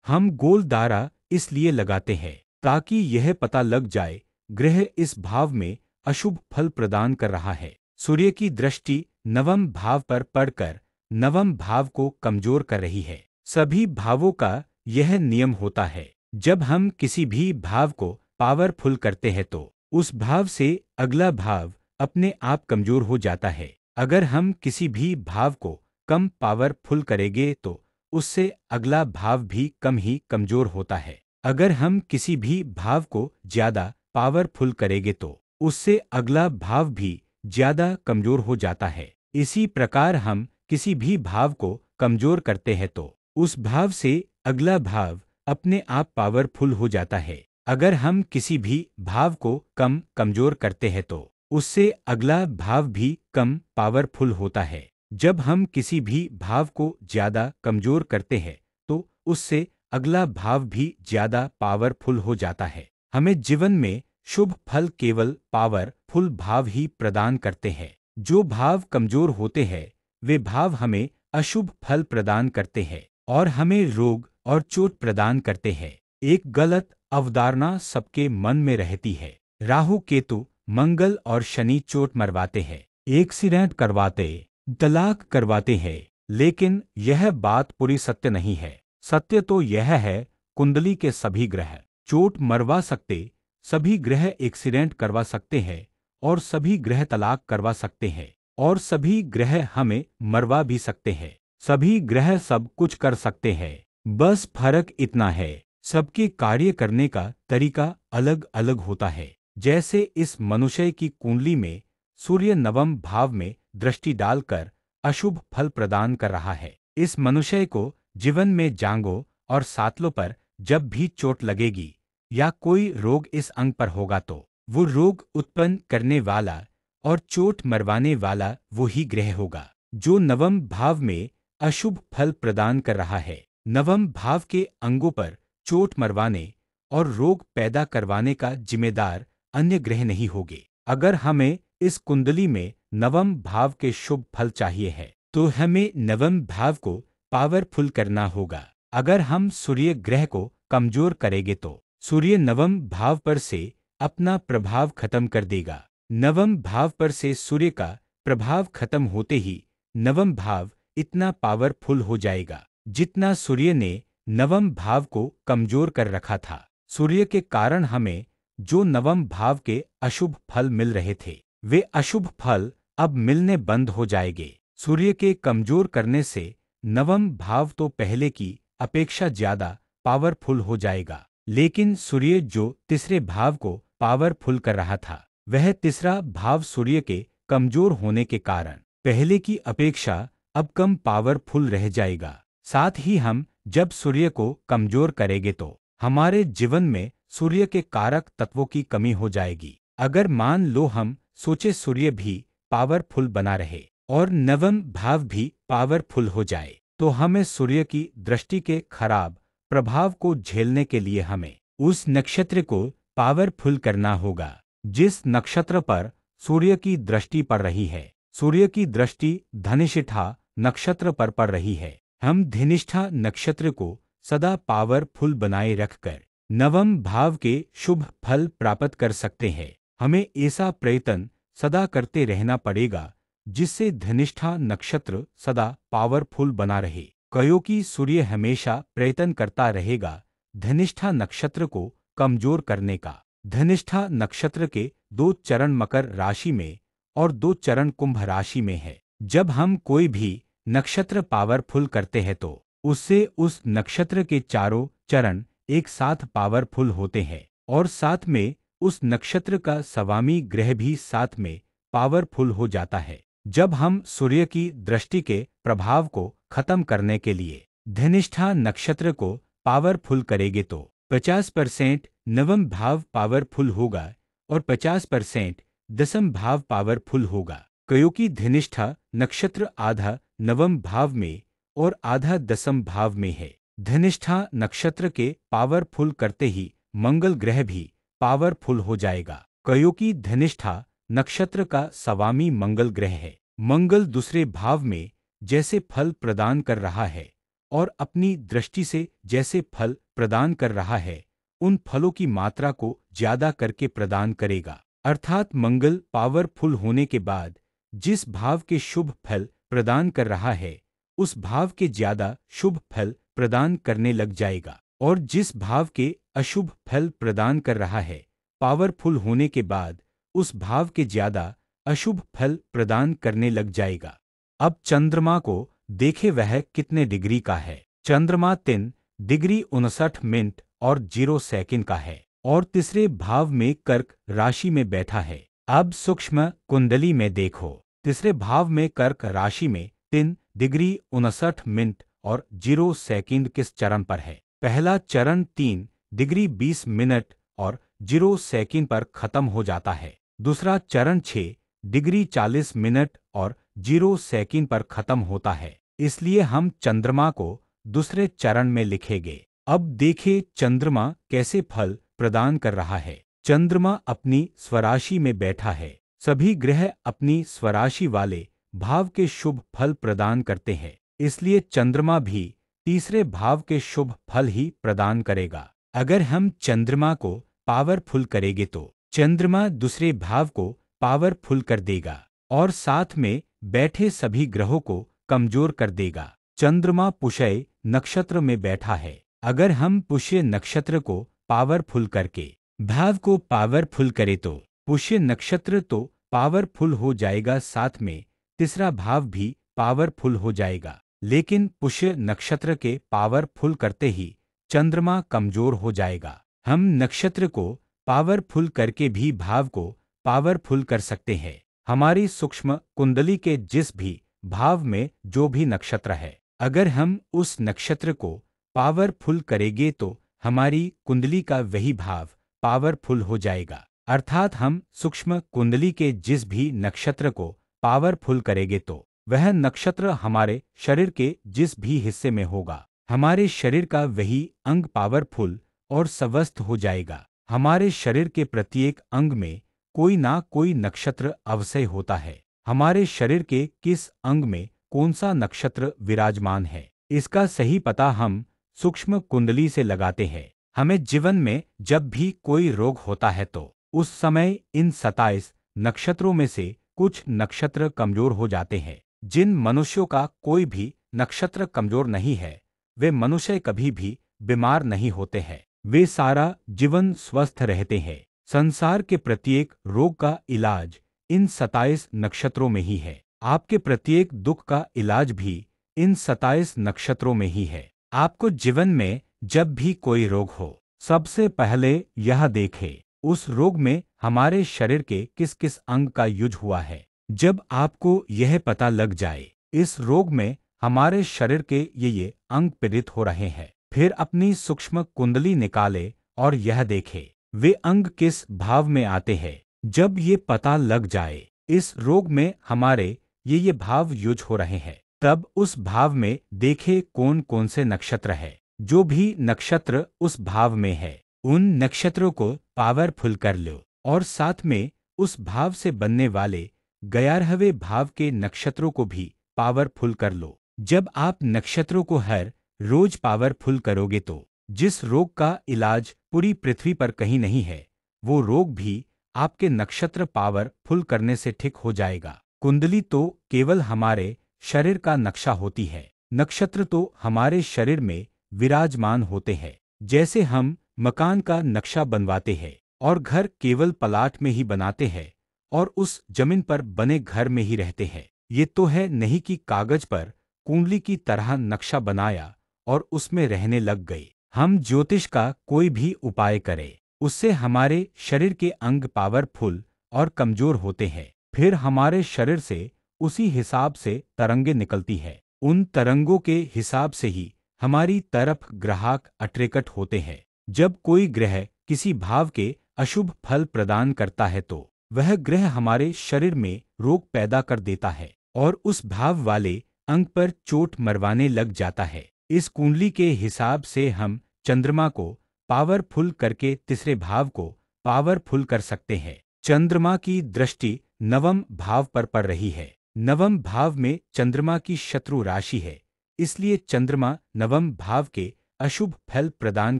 हम गोल दायरा इसलिए लगाते हैं ताकि यह पता लग जाए ग्रह इस भाव में अशुभ फल प्रदान कर रहा है। सूर्य की दृष्टि नवम भाव पर पड़कर नवम भाव को कमजोर कर रही है। सभी भावों का यह नियम होता है, जब हम किसी भी भाव को पावरफुल करते हैं तो उस भाव से अगला भाव अपने आप कमजोर हो जाता है। अगर हम किसी भी भाव को कम पावरफुल करेंगे तो उससे अगला भाव भी कम ही कमजोर होता है। अगर हम किसी भी भाव को ज्यादा पावरफुल करेंगे तो उससे अगला भाव भी ज्यादा कमजोर हो जाता है। इसी प्रकार हम किसी भी भाव को कमजोर करते हैं तो उस भाव से अगला भाव अपने आप पावरफुल हो जाता है। अगर हम किसी भी भाव को कम कमजोर करते हैं तो उससे अगला भाव भी कम पावरफुल होता है। जब हम किसी भी भाव को ज्यादा कमजोर करते हैं तो उससे अगला भाव भी ज्यादा पावरफुल हो जाता है। हमें जीवन में शुभ फल केवल पावरफुल भाव ही प्रदान करते हैं। जो भाव कमजोर होते हैं वे भाव हमें अशुभ फल प्रदान करते हैं और हमें रोग और चोट प्रदान करते हैं। एक गलत अवधारणा सबके मन में रहती है। राहु केतु मंगल और शनि चोट मरवाते हैं, एक्सीडेंट करवाते, तलाक करवाते हैं, लेकिन यह बात पूरी सत्य नहीं है। सत्य तो यह है कुंडली के सभी ग्रह चोट मरवा सकते, सभी ग्रह एक्सीडेंट करवा सकते हैं और सभी ग्रह तलाक करवा सकते हैं और सभी ग्रह हमें मरवा भी सकते हैं। सभी ग्रह सब कुछ कर सकते हैं, बस फर्क इतना है सबके कार्य करने का तरीका अलग अलग होता है। जैसे इस मनुष्य की कुंडली में सूर्य नवम भाव में दृष्टि डालकर अशुभ फल प्रदान कर रहा है। इस मनुष्य को जीवन में जांघों और सातलों पर जब भी चोट लगेगी या कोई रोग इस अंग पर होगा तो वो रोग उत्पन्न करने वाला और चोट मरवाने वाला वो ही ग्रह होगा जो नवम भाव में अशुभ फल प्रदान कर रहा है। नवम भाव के अंगों पर चोट मरवाने और रोग पैदा करवाने का जिम्मेदार अन्य ग्रह नहीं होंगे। अगर हमें इस कुंडली में नवम भाव के शुभ फल चाहिए है तो हमें नवम भाव को पावरफुल करना होगा। अगर हम सूर्य ग्रह को कमजोर करेंगे तो सूर्य नवम भाव पर से अपना प्रभाव खत्म कर देगा। नवम भाव पर से सूर्य का प्रभाव खत्म होते ही नवम भाव इतना पावरफुल हो जाएगा जितना सूर्य ने नवम भाव को कमजोर कर रखा था। सूर्य के कारण हमें जो नवम भाव के अशुभ फल मिल रहे थे वे अशुभ फल अब मिलने बंद हो जाएंगे। सूर्य के कमजोर करने से नवम भाव तो पहले की अपेक्षा ज्यादा पावरफुल हो जाएगा, लेकिन सूर्य जो तीसरे भाव को पावरफुल कर रहा था वह तीसरा भाव सूर्य के कमजोर होने के कारण पहले की अपेक्षा अब कम पावरफुल रह जाएगा। साथ ही हम जब सूर्य को कमजोर करेंगे तो हमारे जीवन में सूर्य के कारक तत्वों की कमी हो जाएगी। अगर मान लो हम सोचे सूर्य भी पावरफुल बना रहे और नवम भाव भी पावरफुल हो जाए तो हमें सूर्य की दृष्टि के खराब प्रभाव को झेलने के लिए हमें उस नक्षत्र को पावरफुल करना होगा जिस नक्षत्र पर सूर्य की दृष्टि पड़ रही है। सूर्य की दृष्टि धनिष्ठा नक्षत्र पर पड़ रही है। हम धनिष्ठा नक्षत्र को सदा पावरफुल बनाए रखकर नवम भाव के शुभ फल प्राप्त कर सकते हैं। हमें ऐसा प्रयत्न सदा करते रहना पड़ेगा जिससे धनिष्ठा नक्षत्र सदा पावरफुल बना रहे, क्योंकि सूर्य हमेशा प्रयत्न करता रहेगा धनिष्ठा नक्षत्र को कमजोर करने का। धनिष्ठा नक्षत्र के 2 चरण मकर राशि में और 2 चरण कुंभ राशि में है। जब हम कोई भी नक्षत्र पावरफुल करते हैं तो उससे उस नक्षत्र के चारों चरण एक साथ पावरफुल होते हैं और साथ में उस नक्षत्र का स्वामी ग्रह भी साथ में पावरफुल हो जाता है। जब हम सूर्य की दृष्टि के प्रभाव को खत्म करने के लिए धनिष्ठा नक्षत्र को पावरफुल करेंगे तो 50% नवम भाव पावरफुल होगा और 50% दसम भाव पावरफुल होगा, क्योंकि धनिष्ठा नक्षत्र आधा नवम भाव में और आधा दसम भाव में है। धनिष्ठा नक्षत्र के पावरफुल करते ही मंगल ग्रह भी पावरफुल हो जाएगा, क्योंकि धनिष्ठा नक्षत्र का स्वामी मंगल ग्रह है। मंगल दूसरे भाव में जैसे फल प्रदान कर रहा है और अपनी दृष्टि से जैसे फल प्रदान कर रहा है उन फलों की मात्रा को ज्यादा करके प्रदान करेगा। अर्थात मंगल पावरफुल होने के बाद जिस भाव के शुभ फल प्रदान कर रहा है उस भाव के ज्यादा शुभ फल प्रदान करने लग जाएगा, और जिस भाव के अशुभ फल प्रदान कर रहा है पावरफुल होने के बाद उस भाव के ज्यादा अशुभ फल प्रदान करने लग जाएगा। अब चंद्रमा को देखे वह कितने डिग्री का है। चंद्रमा 3 डिग्री 59 मिनट और 0 सेकंड का है और तीसरे भाव में कर्क राशि में बैठा है। अब सूक्ष्म कुंडली में देखो, तीसरे भाव में कर्क राशि में 3 डिग्री 59 मिनट और 0 सेकंड किस चरण पर है। पहला चरण 3 डिग्री 20 मिनट और 0 सेकंड पर खत्म हो जाता है। दूसरा चरण 6 डिग्री 40 मिनट और 0 सेकंड पर खत्म होता है। इसलिए हम चंद्रमा को दूसरे चरण में लिखेंगे। अब देखें चंद्रमा कैसे फल प्रदान कर रहा है। चंद्रमा अपनी स्वराशि में बैठा है। सभी ग्रह अपनी स्वराशि वाले भाव के शुभ फल प्रदान करते हैं, इसलिए चंद्रमा भी तीसरे भाव के शुभ फल ही प्रदान करेगा। अगर हम चंद्रमा को पावरफुल करेंगे तो चंद्रमा दूसरे भाव को पावरफुल कर देगा और साथ में बैठे सभी ग्रहों को कमजोर कर देगा। चंद्रमा पुष्य नक्षत्र में बैठा है। अगर हम पुष्य नक्षत्र को पावरफुल करके भाव को पावरफुल करें तो पुष्य नक्षत्र तो पावरफुल हो जाएगा, साथ में तीसरा भाव भी पावरफुल हो जाएगा। लेकिन पुष्य नक्षत्र के पावरफुल करते ही चंद्रमा कमजोर हो जाएगा। हम नक्षत्र को पावरफुल करके भी भाव को पावरफुल कर सकते हैं। हमारी सूक्ष्म कुंडली के जिस भी भाव में जो भी नक्षत्र है, अगर हम उस नक्षत्र को पावरफुल करेंगे तो हमारी कुंडली का वही भाव पावरफुल हो जाएगा। अर्थात हम सूक्ष्म कुंडली के जिस भी नक्षत्र को पावरफुल करेंगे तो वह नक्षत्र हमारे शरीर के जिस भी हिस्से में होगा, हमारे शरीर का वही अंग पावरफुल और स्वस्थ हो जाएगा। हमारे शरीर के प्रत्येक अंग में कोई ना कोई नक्षत्र अवश्य होता है। हमारे शरीर के किस अंग में कौन सा नक्षत्र विराजमान है, इसका सही पता हम सूक्ष्म कुंडली से लगाते हैं। हमें जीवन में जब भी कोई रोग होता है तो उस समय इन 27 नक्षत्रों में से कुछ नक्षत्र कमजोर हो जाते हैं। जिन मनुष्यों का कोई भी नक्षत्र कमजोर नहीं है वे मनुष्य कभी भी बीमार नहीं होते हैं, वे सारा जीवन स्वस्थ रहते हैं। संसार के प्रत्येक रोग का इलाज इन 27 नक्षत्रों में ही है। आपके प्रत्येक दुख का इलाज भी इन 27 नक्षत्रों में ही है। आपको जीवन में जब भी कोई रोग हो, सबसे पहले यह देखें उस रोग में हमारे शरीर के किस किस अंग का युज हुआ है। जब आपको यह पता लग जाए इस रोग में हमारे शरीर के ये अंग पीड़ित हो रहे हैं, फिर अपनी सूक्ष्म कुंडली निकाले और यह देखे वे अंग किस भाव में आते हैं। जब ये पता लग जाए इस रोग में हमारे ये भाव युज हो रहे हैं, तब उस भाव में देखे कौन कौन से नक्षत्र है। जो भी नक्षत्र उस भाव में है उन नक्षत्रों को पावरफुल कर लो और साथ में उस भाव से बनने वाले 11वें भाव के नक्षत्रों को भी पावरफुल कर लो। जब आप नक्षत्रों को हर रोज पावरफुल करोगे तो जिस रोग का इलाज पूरी पृथ्वी पर कहीं नहीं है वो रोग भी आपके नक्षत्र पावरफुल करने से ठीक हो जाएगा। कुंडली तो केवल हमारे शरीर का नक्शा होती है, नक्षत्र तो हमारे शरीर में विराजमान होते हैं। जैसे हम मकान का नक्शा बनवाते हैं और घर केवल प्लाट में ही बनाते हैं और उस जमीन पर बने घर में ही रहते हैं, ये तो है नहीं कि कागज पर कुंडली की तरह नक्शा बनाया और उसमें रहने लग गए। हम ज्योतिष का कोई भी उपाय करें उससे हमारे शरीर के अंग पावरफुल और कमजोर होते हैं, फिर हमारे शरीर से उसी हिसाब से तरंगे निकलती है। उन तरंगों के हिसाब से ही हमारी तरफ ग्राहक अट्रैक्ट होते हैं। जब कोई ग्रह किसी भाव के अशुभ फल प्रदान करता है तो वह ग्रह हमारे शरीर में रोग पैदा कर देता है और उस भाव वाले अंग पर चोट मरवाने लग जाता है। इस कुंडली के हिसाब से हम चंद्रमा को पावरफुल करके तीसरे भाव को पावरफुल कर सकते हैं। चंद्रमा की दृष्टि नवम भाव पर पड़ रही है। नवम भाव में चंद्रमा की शत्रु राशि है, इसलिए चंद्रमा नवम भाव के अशुभ फल प्रदान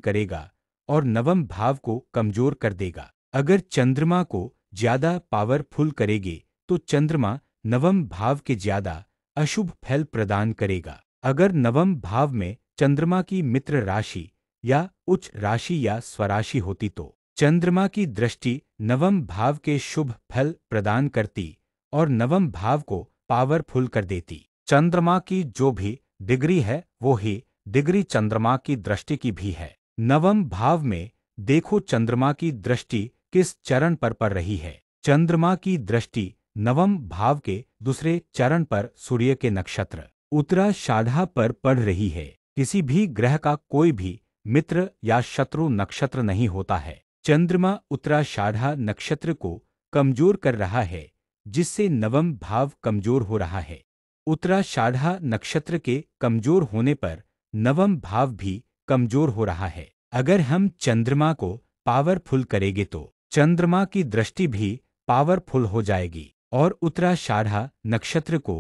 करेगा और नवम भाव को कमजोर कर देगा। अगर चंद्रमा को ज्यादा पावरफुल करेंगे तो चंद्रमा नवम भाव के ज्यादा अशुभ फल प्रदान करेगा। अगर नवम भाव में चंद्रमा की मित्र राशि या उच्च राशि या स्वराशि होती तो चंद्रमा की दृष्टि नवम भाव के शुभ फल प्रदान करती और नवम भाव को पावरफुल कर देती। चंद्रमा की जो भी डिग्री है वो ही डिग्री चंद्रमा की दृष्टि की भी है। नवम भाव में देखो चंद्रमा की दृष्टि किस चरण पर पड़ रही है। चंद्रमा की दृष्टि नवम भाव के दूसरे चरण पर सूर्य के नक्षत्र उत्तराषाढ़ा पर पड़ रही है। किसी भी ग्रह का कोई भी मित्र या शत्रु नक्षत्र नहीं होता है। चंद्रमा उत्तराषाढ़ा नक्षत्र को कमजोर कर रहा है, जिससे नवम भाव कमजोर हो रहा है। उत्तराषाढ़ा नक्षत्र के कमजोर होने पर नवम भाव भी कमजोर हो रहा है। अगर हम चंद्रमा को पावरफुल करेंगे तो चंद्रमा की दृष्टि भी पावरफुल हो जाएगी और उत्तराषाढ़ा नक्षत्र को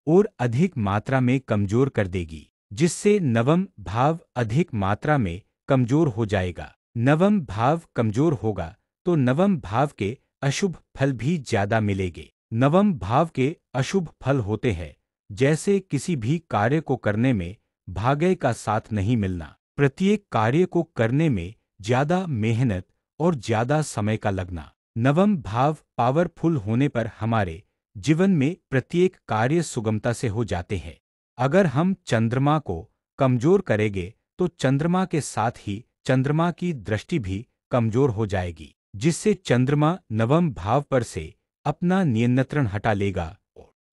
और अधिक मात्रा में कमजोर कर देगी, जिससे नवम भाव अधिक मात्रा में कमजोर हो जाएगा। नवम भाव कमजोर होगा तो नवम भाव के अशुभ फल भी ज्यादा मिलेंगे। नवम भाव के अशुभ फल होते हैं जैसे किसी भी कार्य को करने में भाग्य का साथ नहीं मिलना, प्रत्येक कार्य को करने में ज्यादा मेहनत और ज्यादा समय का लगना। नवम भाव पावरफुल होने पर हमारे जीवन में प्रत्येक कार्य सुगमता से हो जाते हैं। अगर हम चंद्रमा को कमजोर करेंगे तो चंद्रमा के साथ ही चंद्रमा की दृष्टि भी कमजोर हो जाएगी, जिससे चंद्रमा नवम भाव पर से अपना नियंत्रण हटा लेगा।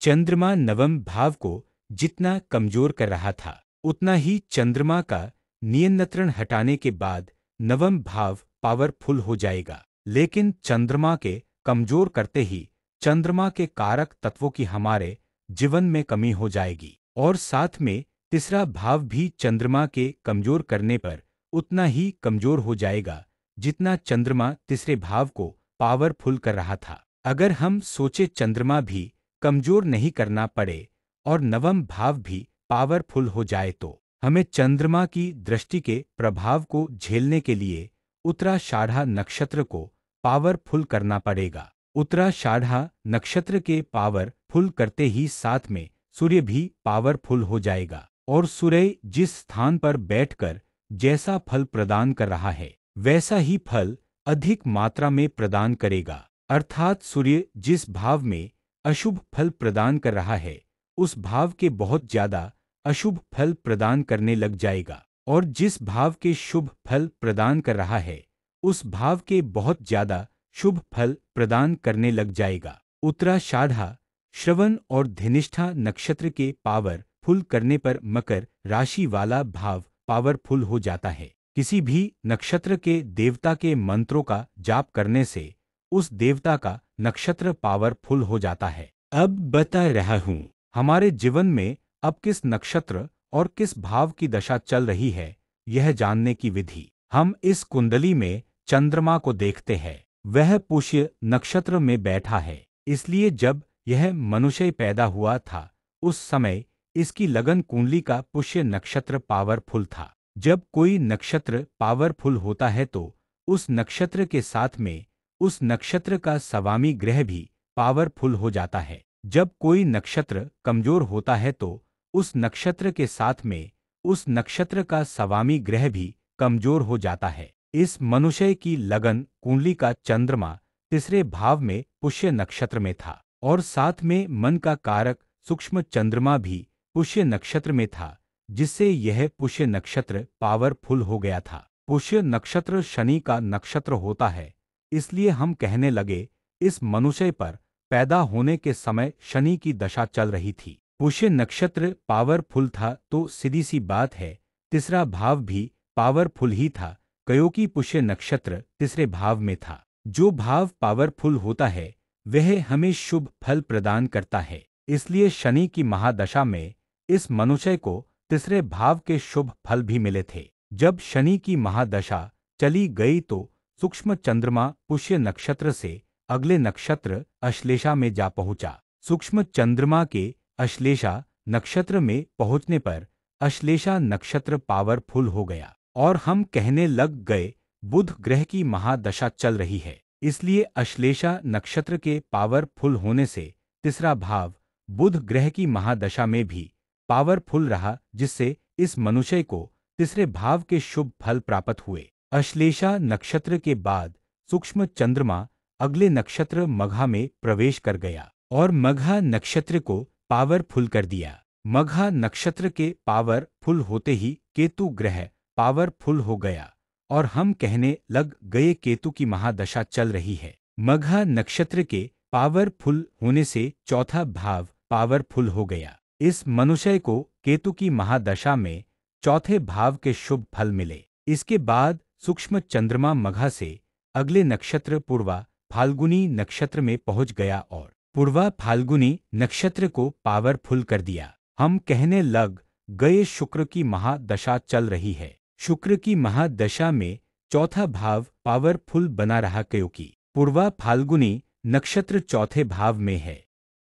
चंद्रमा नवम भाव को जितना कमजोर कर रहा था उतना ही चंद्रमा का नियंत्रण हटाने के बाद नवम भाव पावरफुल हो जाएगा। लेकिन चंद्रमा के कमजोर करते ही चंद्रमा के कारक तत्वों की हमारे जीवन में कमी हो जाएगी और साथ में तीसरा भाव भी चंद्रमा के कमजोर करने पर उतना ही कमजोर हो जाएगा जितना चंद्रमा तीसरे भाव को पावरफुल कर रहा था। अगर हम सोचे चंद्रमा भी कमजोर नहीं करना पड़े और नवम भाव भी पावरफुल हो जाए तो हमें चंद्रमा की दृष्टि के प्रभाव को झेलने के लिए उत्तराषाढ़ा नक्षत्र को पावरफुल करना पड़ेगा। उत्तराषाढ़ा नक्षत्र के पावरफुल करते ही साथ में सूर्य भी पावरफुल हो जाएगा और सूर्य जिस स्थान पर बैठकर जैसा फल प्रदान कर रहा है वैसा ही फल अधिक मात्रा में प्रदान करेगा। अर्थात सूर्य जिस भाव में अशुभ फल प्रदान कर रहा है उस भाव के बहुत ज्यादा अशुभ फल प्रदान करने लग जाएगा और जिस भाव के शुभ फल प्रदान कर रहा है उस भाव के बहुत ज्यादा शुभ फल प्रदान करने लग जाएगा। उत्तराषाढ़ा, श्रवण और धनिष्ठा नक्षत्र के पावरफुल करने पर मकर राशि वाला भाव पावरफुल हो जाता है। किसी भी नक्षत्र के देवता के मंत्रों का जाप करने से उस देवता का नक्षत्र पावरफुल हो जाता है। अब बता रहा हूँ हमारे जीवन में अब किस नक्षत्र और किस भाव की दशा चल रही है, यह जानने की विधि। हम इस कुंडली में चंद्रमा को देखते हैं, वह पुष्य नक्षत्र में बैठा है, इसलिए जब यह मनुष्य पैदा हुआ था उस समय इसकी लगन कुंडली का पुष्य नक्षत्र पावरफुल था। जब कोई नक्षत्र पावरफुल होता है तो उस नक्षत्र के साथ में उस नक्षत्र का सवामी ग्रह भी पावरफुल हो जाता है। जब कोई नक्षत्र कमजोर होता है तो उस नक्षत्र के साथ में उस नक्षत्र का सवामी ग्रह भी कमजोर हो जाता है। इस मनुष्य की लगन कुंडली का चंद्रमा तीसरे भाव में पुष्य नक्षत्र में था और साथ में मन का कारक सूक्ष्म चंद्रमा भी पुष्य नक्षत्र में था, जिससे यह पुष्य नक्षत्र पावरफुल हो गया था। पुष्य नक्षत्र शनि का नक्षत्र होता है, इसलिए हम कहने लगे इस मनुष्य पर पैदा होने के समय शनि की दशा चल रही थी। पुष्य नक्षत्र पावरफुल था तो सीधी सी बात है तीसरा भाव भी पावरफुल ही था, क्योंकि पुष्य नक्षत्र तीसरे भाव में था। जो भाव पावरफुल होता है वह हमें शुभ फल प्रदान करता है, इसलिए शनि की महादशा में इस मनुष्य को तीसरे भाव के शुभ फल भी मिले थे। जब शनि की महादशा चली गई तो सूक्ष्म चंद्रमा पुष्य नक्षत्र से अगले नक्षत्र अश्लेषा में जा पहुंचा। सूक्ष्म चंद्रमा के अश्लेषा नक्षत्र में पहुंचने पर अश्लेषा नक्षत्र पावरफुल हो गया और हम कहने लग गए बुध ग्रह की महादशा चल रही है। इसलिए अश्लेषा नक्षत्र के पावरफुल होने से तीसरा भाव बुध ग्रह की महादशा में भी पावरफुल रहा, जिससे इस मनुष्य को तीसरे भाव के शुभ फल प्राप्त हुए। अश्लेषा नक्षत्र के बाद सूक्ष्म चंद्रमा अगले नक्षत्र मघा में प्रवेश कर गया और मघा नक्षत्र को पावरफुल कर दिया। मघा नक्षत्र के पावरफुल होते ही केतु ग्रह पावरफुल हो गया और हम कहने लग गए केतु की महादशा चल रही है। मघा नक्षत्र के पावरफुल होने से चौथा भाव पावरफुल हो गया। इस मनुष्य को केतु की महादशा में चौथे भाव के शुभ फल मिले। इसके बाद सूक्ष्म चंद्रमा मघा से अगले नक्षत्र पूर्वा फाल्गुनी नक्षत्र में पहुंच गया और पूर्वा फाल्गुनी नक्षत्र को पावरफुल कर दिया। हम कहने लग गए शुक्र की महादशा चल रही है। शुक्र की महादशा में चौथा भाव पावरफुल बना रहा, क्योंकि पूर्वा फाल्गुनी नक्षत्र चौथे भाव में है।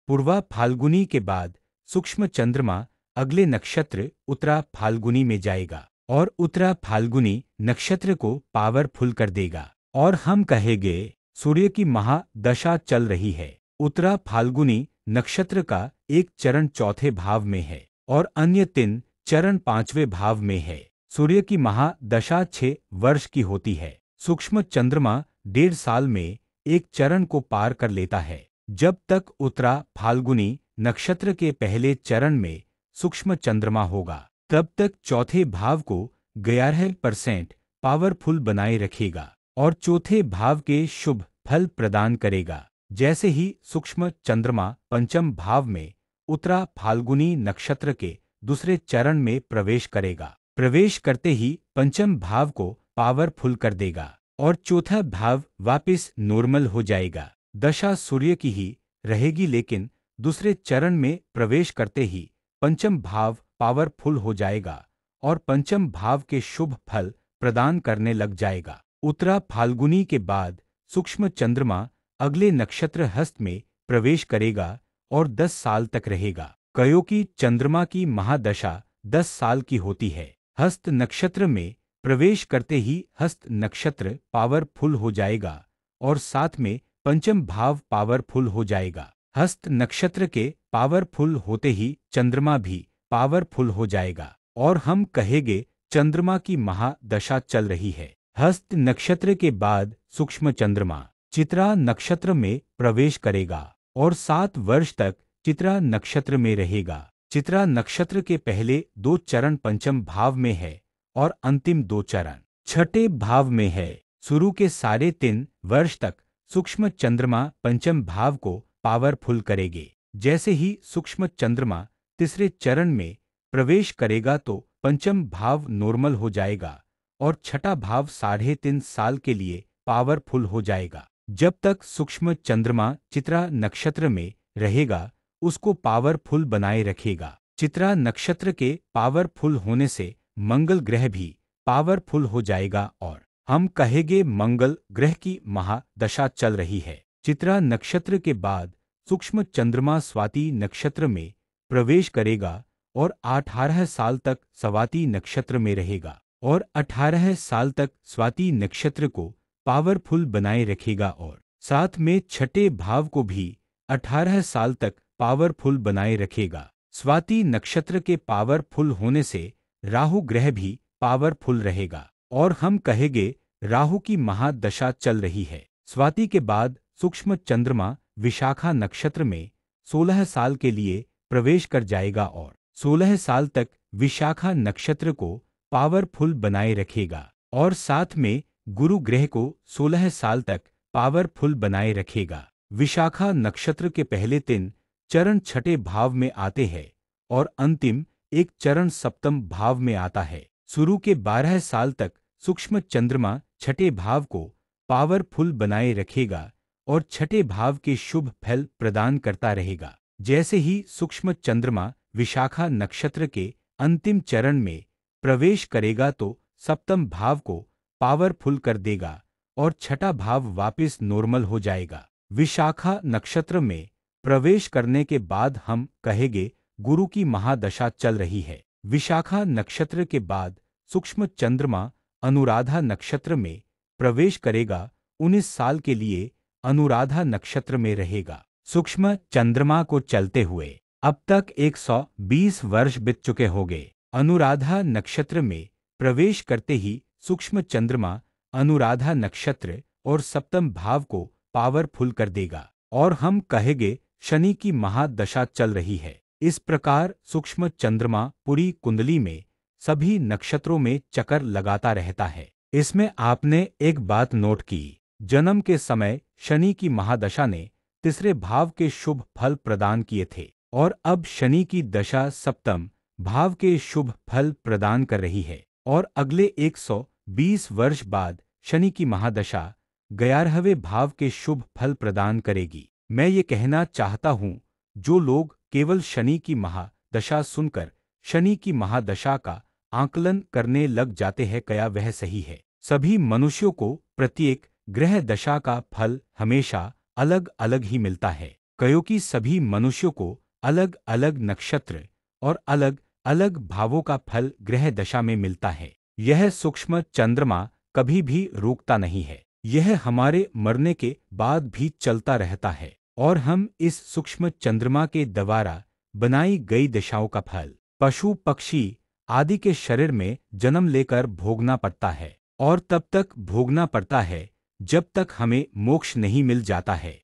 पूर्वा फाल्गुनी के बाद सूक्ष्म चंद्रमा अगले नक्षत्र उत्तरा फाल्गुनी में जाएगा और उत्तरा फाल्गुनी नक्षत्र को पावरफुल कर देगा और हम कहेंगे सूर्य की महादशा चल रही है। उत्तरा फाल्गुनी नक्षत्र का एक चरण चौथे भाव में है और अन्य 3 चरण 5वें भाव में है। सूर्य की महादशा 6 वर्ष की होती है। सूक्ष्म चंद्रमा 1.5 साल में एक चरण को पार कर लेता है। जब तक उत्तरा फाल्गुनी नक्षत्र के पहले चरण में सूक्ष्म चंद्रमा होगा, तब तक चौथे भाव को 11% पावरफुल बनाए रखेगा और चौथे भाव के शुभ फल प्रदान करेगा। जैसे ही सूक्ष्म चंद्रमा पंचम भाव में उत्तरा फाल्गुनी नक्षत्र के दूसरे चरण में प्रवेश करेगा, प्रवेश करते ही पंचम भाव को पावरफुल कर देगा और चौथा भाव वापस नॉर्मल हो जाएगा। दशा सूर्य की ही रहेगी, लेकिन दूसरे चरण में प्रवेश करते ही पंचम भाव पावरफुल हो जाएगा और पंचम भाव के शुभ फल प्रदान करने लग जाएगा। उत्तरा फाल्गुनी के बाद सूक्ष्म चंद्रमा अगले नक्षत्र हस्त में प्रवेश करेगा और 10 साल तक रहेगा, क्योंकि चंद्रमा की महादशा 10 साल की होती है। हस्त नक्षत्र में प्रवेश करते ही हस्त नक्षत्र पावरफुल हो जाएगा और साथ में पंचम भाव पावरफुल हो जाएगा। हस्त नक्षत्र के पावरफुल होते ही चंद्रमा भी पावरफुल हो जाएगा और हम कहेंगे चंद्रमा की महादशा चल रही है। हस्त नक्षत्र के बाद सूक्ष्म चंद्रमा चित्रा नक्षत्र में प्रवेश करेगा और 7 वर्ष तक चित्रा नक्षत्र में रहेगा। चित्रा नक्षत्र के पहले 2 चरण पंचम भाव में है और अंतिम 2 चरण छठे भाव में है। शुरू के 3.5 वर्ष तक सूक्ष्म चंद्रमा पंचम भाव को पावरफुल करेंगे। जैसे ही सूक्ष्म चंद्रमा तीसरे चरण में प्रवेश करेगा तो पंचम भाव नॉर्मल हो जाएगा और छठा भाव 3.5 साल के लिए पावरफुल हो जाएगा। जब तक सूक्ष्म चंद्रमा चित्रा नक्षत्र में रहेगा, उसको पावरफुल बनाए रखेगा। चित्रा नक्षत्र के पावरफुल होने से मंगल ग्रह भी पावरफुल हो जाएगा और हम कहेंगे मंगल ग्रह की महादशा चल रही है। चित्रा नक्षत्र के बाद सूक्ष्म चंद्रमा स्वाति नक्षत्र में प्रवेश करेगा और 18 साल तक स्वाति नक्षत्र में रहेगा और 18 साल तक स्वाति नक्षत्र को पावरफुल बनाए रखेगा और साथ में छठे भाव को भी 18 साल तक पावरफुल बनाए रखेगा। स्वाति नक्षत्र के पावरफुल होने से राहु ग्रह भी पावरफुल रहेगा और हम कहेंगे राहु की महादशा चल रही है। स्वाति के बाद सूक्ष्म चंद्रमा विशाखा नक्षत्र में 16 साल के लिए प्रवेश कर जाएगा और 16 साल तक विशाखा नक्षत्र को पावरफुल बनाए रखेगा और साथ में गुरु ग्रह को 16 साल तक पावरफुल बनाए रखेगा। विशाखा नक्षत्र के पहले 3 चरण छठे भाव में आते हैं और अंतिम एक चरण सप्तम भाव में आता है। शुरू के 12 साल तक सूक्ष्म चंद्रमा छठे भाव को पावरफुल बनाए रखेगा और छठे भाव के शुभ फल प्रदान करता रहेगा। जैसे ही सूक्ष्म चंद्रमा विशाखा नक्षत्र के अंतिम चरण में प्रवेश करेगा तो सप्तम भाव को पावरफुल कर देगा और छठा भाव वापस नॉर्मल हो जाएगा। विशाखा नक्षत्र में प्रवेश करने के बाद हम कहेंगे गुरु की महादशा चल रही है। विशाखा नक्षत्र के बाद सूक्ष्म चंद्रमा अनुराधा नक्षत्र में प्रवेश करेगा। 19 साल के लिए अनुराधा नक्षत्र में रहेगा। सूक्ष्म चंद्रमा को चलते हुए अब तक 120 वर्ष बीत चुके होंगे। अनुराधा नक्षत्र में प्रवेश करते ही सूक्ष्म चंद्रमा अनुराधा नक्षत्र और सप्तम भाव को पावरफुल कर देगा और हम कहेंगे शनि की महादशा चल रही है। इस प्रकार सूक्ष्म चंद्रमा पूरी कुंडली में सभी नक्षत्रों में चक्कर लगाता रहता है। इसमें आपने एक बात नोट की, जन्म के समय शनि की महादशा ने तीसरे भाव के शुभ फल प्रदान किए थे और अब शनि की दशा सप्तम भाव के शुभ फल प्रदान कर रही है और अगले 120 वर्ष बाद शनि की महादशा 11वें भाव के शुभ फल प्रदान करेगी। मैं ये कहना चाहता हूँ, जो लोग केवल शनि की महादशा सुनकर शनि की महादशा का आकलन करने लग जाते हैं, क्या वह सही है? सभी मनुष्यों को प्रत्येक ग्रह दशा का फल हमेशा अलग अलग ही मिलता है, क्योंकि सभी मनुष्यों को अलग अलग नक्षत्र और अलग अलग भावों का फल ग्रह दशा में मिलता है। यह सूक्ष्म चंद्रमा कभी भी रुकता नहीं है, यह हमारे मरने के बाद भी चलता रहता है और हम इस सूक्ष्म चंद्रमा के द्वारा बनाई गई दशाओं का फल पशु पक्षी आदि के शरीर में जन्म लेकर भोगना पड़ता है और तब तक भोगना पड़ता है जब तक हमें मोक्ष नहीं मिल जाता है।